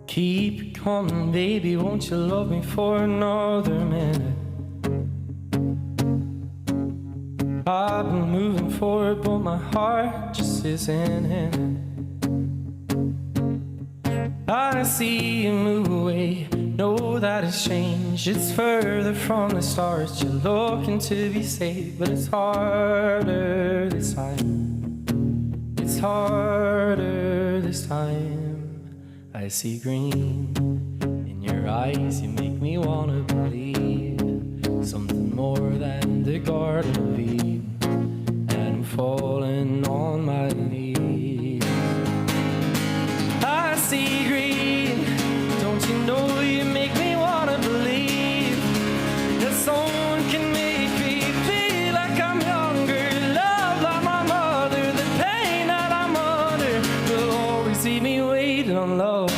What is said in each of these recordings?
Keep it coming, baby, won't you love me for another minute? I've been moving forward, but my heart just isn't in it. I see you move away, know that it's changed. It's further from the stars, you're looking to be saved. But it's harder this time, it's harder this time. I see green in your eyes, you make me wanna believe something more than the Garden of Eden. And I'm falling on my knees. I see green, don't you know you make me wanna believe that someone can make me feel like I'm younger, love like my mother. The pain that I'm under will always see me waiting on love.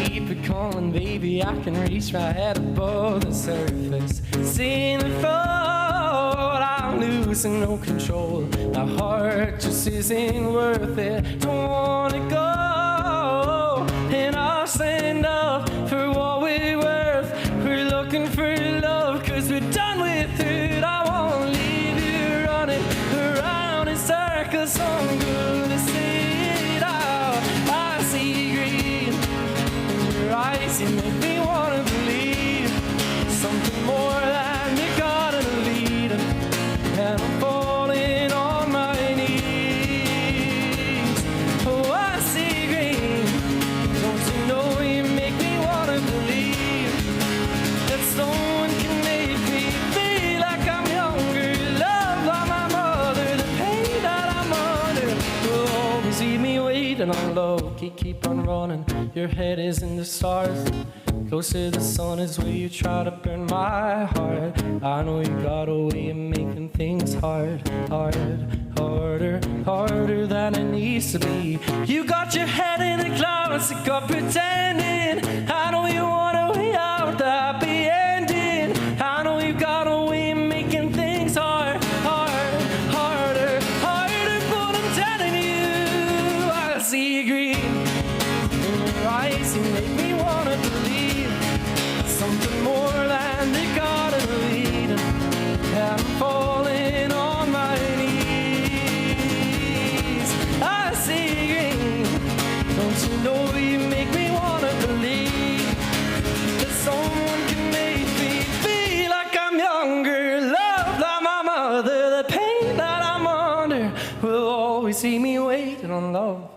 Keep it calling, baby, I can reach right above the surface. Seeing the float, I'm losing no control. My heart just isn't worth it. Don't wanna go, and I'll stand up for what we're worth. We're looking for love, cause we're done with it. I won't leave you running around in circles. So I'm gonna see it out. I see green in your eyes, you make me wanna believe something more than the Garden of Eden. And I'm falling on my knees. Oh, I see green, don't you know you make me wanna believe that someone can make me feel like I'm younger, love like my mother. The pain that I'm under will always leave me waiting on love. Keep on running, your head is in the stars. Close to the sun is where you try to burn my heart. I know you got a way of making things hard, harder than it needs to be. You got your head in the clouds, sick of pretending. I know you want a way out, the happy ending. I know you got a way of making things hard, harder. But I'm telling you, I see green in your eyes, you make me wanna believe something more than the Garden of Eden. And I'm falling on my knees. I see green, don't you know you make me wanna believe that someone can make me feel like I'm younger, love like my mother. The pain that I'm under will always see me waiting on love.